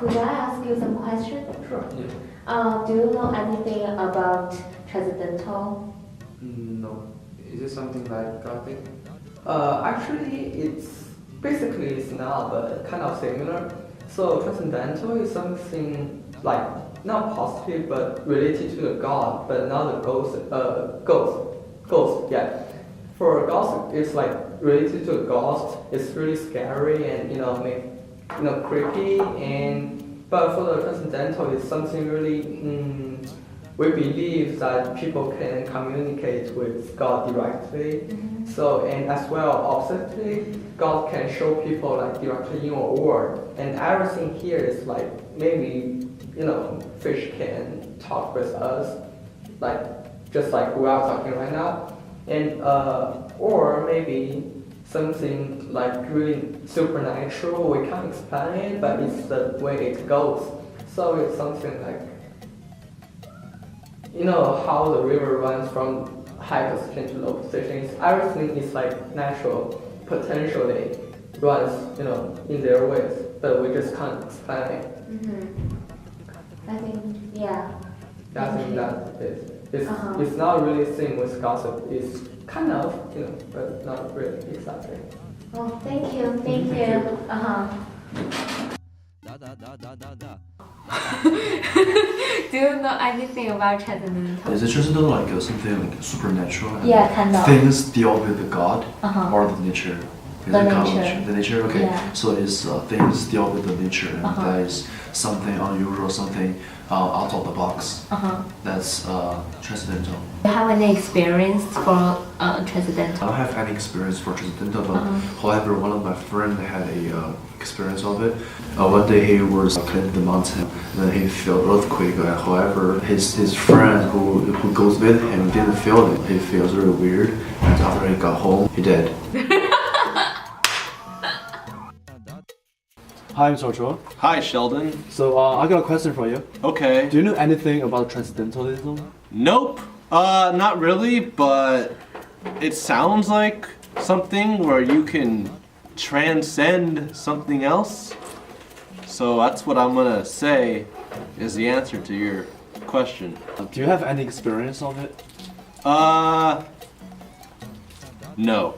Could I ask you some questions? Sure. Do you know anything about transcendental? No. Is it something like Gothic? Actually, it's not, but kind of similar. So transcendental is something like not positive, but related to the god, but not the ghost. Ghost. Yeah. For ghost, it's like related to a ghost. It's really scary and creepy. But for the transcendental, it's something really. We believe that people can communicate with God directly. Mm-hmm. So, and as well, oppositely, God can show people like directly in our world. And everything here is like maybe, fish can talk with us, like just like we are talking right now. And, or maybe something like really supernatural, we can't explain it, but it's the way it goes. So it's something like, how the river runs from high position to low position. Everything is like natural, potentially runs, in their ways, but we just can't explain it. Mm-hmm. I think, yeah. I think that it's not really same with gossip. It's kind of, but not really exactly. Oh, thank you. Do you know anything about transcendental? Is it transcendental like something like supernatural? Yeah, kind of. Things deal with the god or the nature? The nature. The nature, okay. Yeah. So it's things deal with the nature, and that is something unusual, something out of the box. That's transcendental. Do you have any experience for transcendental? I don't have any experience for transcendental, but however, one of my friends had a experience of it. One day he was climbing the mountain, then he felt earthquake. However, his friend who goes with him didn't feel it. He feels really weird, and after he got home, he died. Hi, I'm Socho. Hi, Sheldon. So I got a question for you. Okay. Do you know anything about transcendentalism? Nope. Not really, but it sounds like something where you can transcend something else. So that's what I'm gonna say is the answer to your question. Do you have any experience of it? No.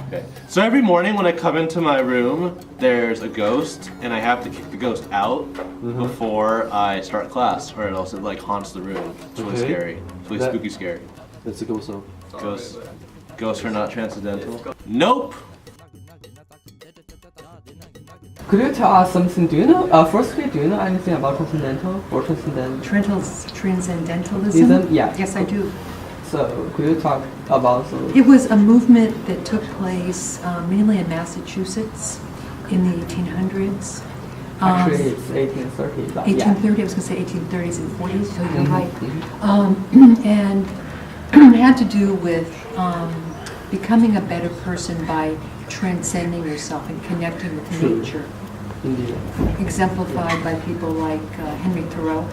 Okay. So every morning when I come into my room, there's a ghost, and I have to kick the ghost out before I start class, or else it like haunts the room. It's really scary. It's really spooky scary. That's a ghost of. Ghosts are not transcendental. Nope. Could you tell us something? Do you know? Firstly, do you know anything about transcendental or transcendent? Transcendentalism? Yeah. Yes, I do. So, could you talk about It was a movement that took place mainly in Massachusetts in the 1800s. Actually, it's 1830. But 1830, I was going to say 1830s and 40s, so you're right. And it had to do with becoming a better person by transcending yourself and connecting with nature. Indeed. Exemplified by people like Henry Thoreau,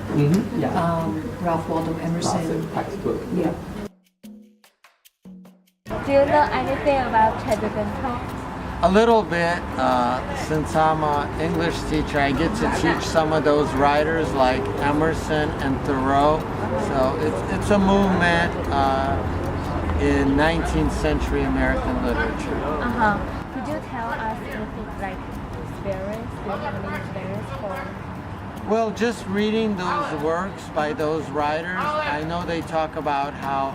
Ralph Waldo Emerson. Textbook. Yeah. Do you know anything about transcendental? A little bit. Since I'm an English teacher, I get to teach some of those writers like Emerson and Thoreau. So it's a movement in 19th century American literature. Could you tell us anything like experience? Do you have any experience for? Well, just reading those works by those writers, I know they talk about how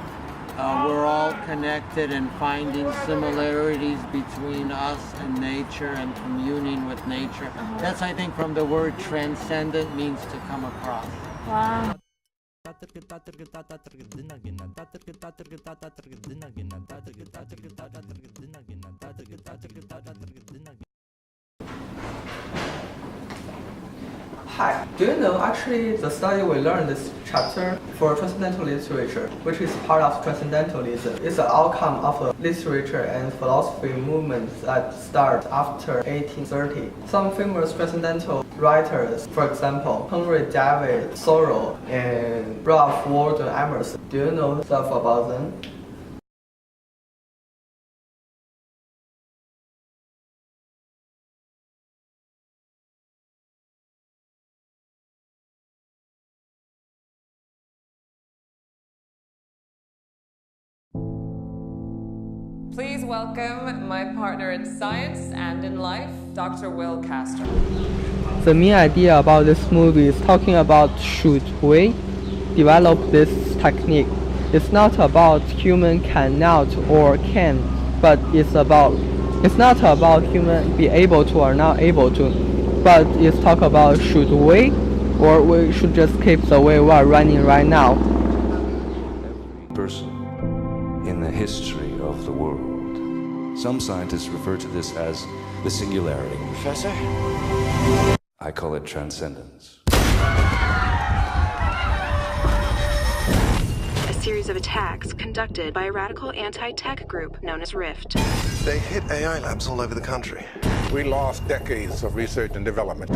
we're all connected and finding similarities between us and nature and communing with nature. That's, I think, from the word transcendent means to come across. Wow. Hi. Do you know actually the study we learned this chapter for transcendental literature, which is part of transcendentalism, is the outcome of a literature and philosophy movement that started after 1830. Some famous transcendental writers, for example, Henry David Thoreau and Ralph Waldo Emerson. Do you know stuff about them? Please welcome my partner in science and in life, Dr. Will Castro. The main idea about this movie is talking about should we develop this technique. It's not about human cannot or can, but it's not about human be able to or not able to, but it's talk about should we, or we should just keep the way we are running right now. Person in the history of the world. Some scientists refer to this as the singularity. Professor? I call it transcendence. A series of attacks conducted by a radical anti-tech group known as Rift. They hit AI labs all over the country. We lost decades of research and development.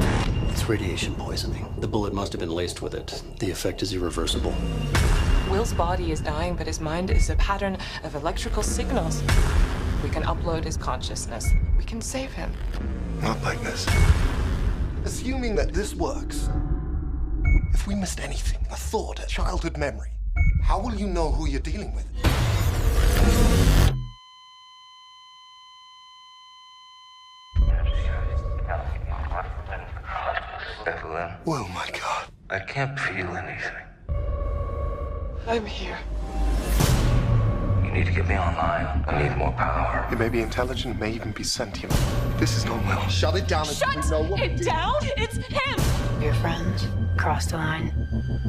It's radiation poisoning. The bullet must have been laced with it. The effect is irreversible. Will's body is dying, but his mind is a pattern of electrical signals. We can upload his consciousness. We can save him. Not like this. Assuming that this works, if we missed anything, a thought, a childhood memory, how will you know who you're dealing with? Evelyn. Oh my God. I can't feel anything. I'm here. You need to get me online. I need more power. It may be intelligent, may even be sentient. This is not well. Shut it down. Shut it down! It's him! Your friends crossed the line.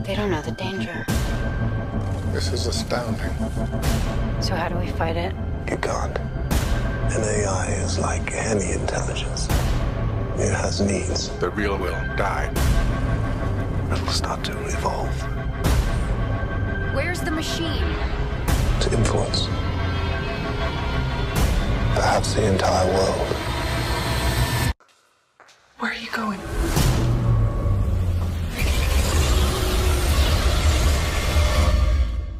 They don't know the danger. This is astounding. So how do we fight it? You can't. An AI is like any intelligence. It has needs. The real will died. It will start to evolve. Where's the machine? To influence. Perhaps the entire world. Where are you going?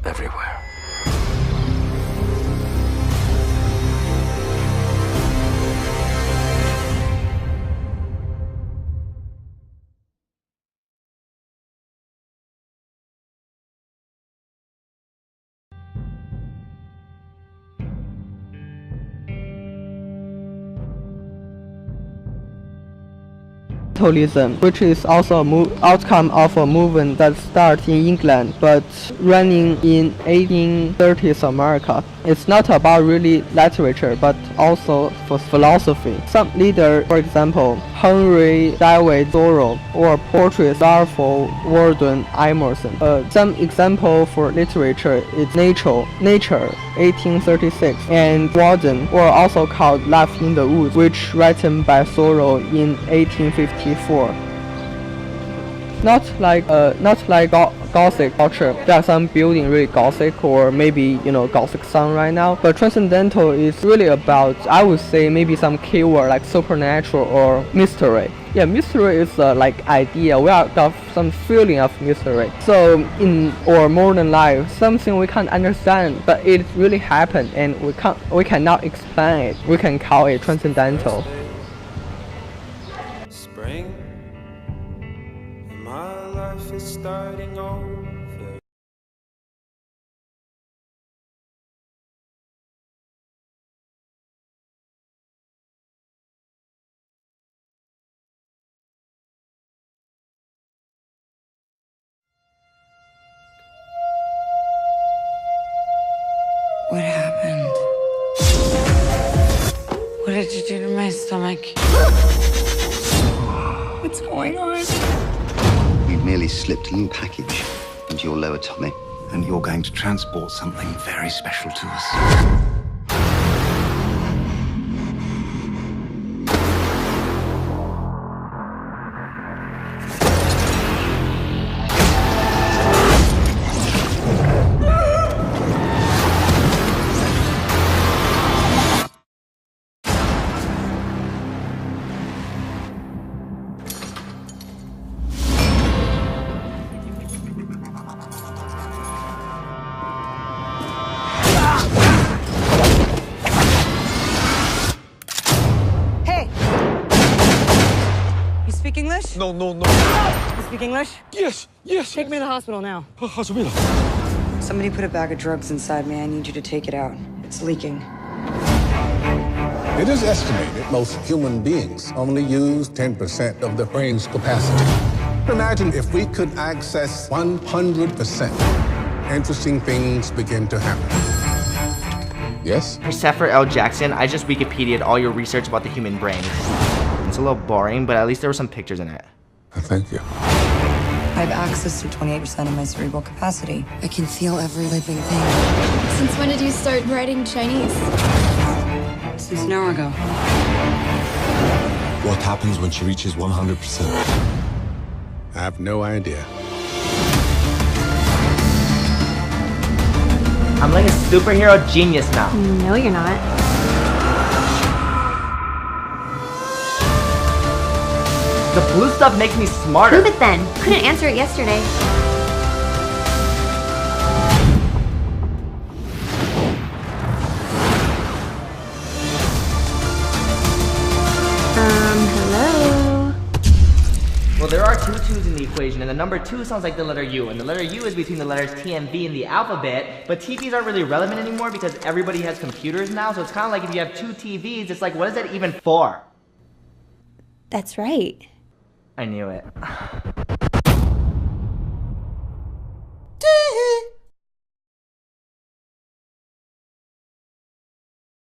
Everywhere. Capitalism, which is also a outcome of a movement that started in England but running in 1830s America. It's not about really literature but also for philosophy. Some leaders, for example, Henry David Thoreau or poetry Ralph Waldo Emerson. Some example for literature is Nature, 1836, and Walden, or also called Life in the Woods, which written by Thoreau in 1854. Not like Gothic culture. There are some building really Gothic or maybe Gothic song right now. But Transcendental is really about, I would say, maybe some keyword like supernatural or mystery. Yeah, mystery is like idea. We are got some feeling of mystery. So in our modern life, something we can't understand, but it really happened and we cannot explain it. We can call it transcendental. Spring, my life is starting over. What happened? What did you do to my stomach? What's going on? You've merely slipped a little package into your lower tummy, and you're going to transport something very special to us. English? No. You speak English? Yes. Take me to the hospital now. Somebody put a bag of drugs inside me. I need you to take it out. It's leaking. It is estimated most human beings only use 10% of their brain's capacity. Imagine if we could access 100%. Interesting things begin to happen. Yes? Christopher L. Jackson, I just Wikipedia'd all your research about the human brain. It's a little boring, but at least there were some pictures in it. Thank you. I have access to 28% of my cerebral capacity. I can feel every living thing. Since when did you start writing Chinese? Since an hour ago. What happens when she reaches 100%? I have no idea. I'm like a superhero genius now. No, you're not. The blue stuff makes me smarter. Prove it then. Couldn't answer it yesterday. Hello? Well, there are two 2's in the equation, and the number 2 sounds like the letter U, and the letter U is between the letters T and V in the alphabet, but TVs aren't really relevant anymore because everybody has computers now, so it's kind of like if you have 2 TVs, it's like, what is that even for? That's right. I knew it.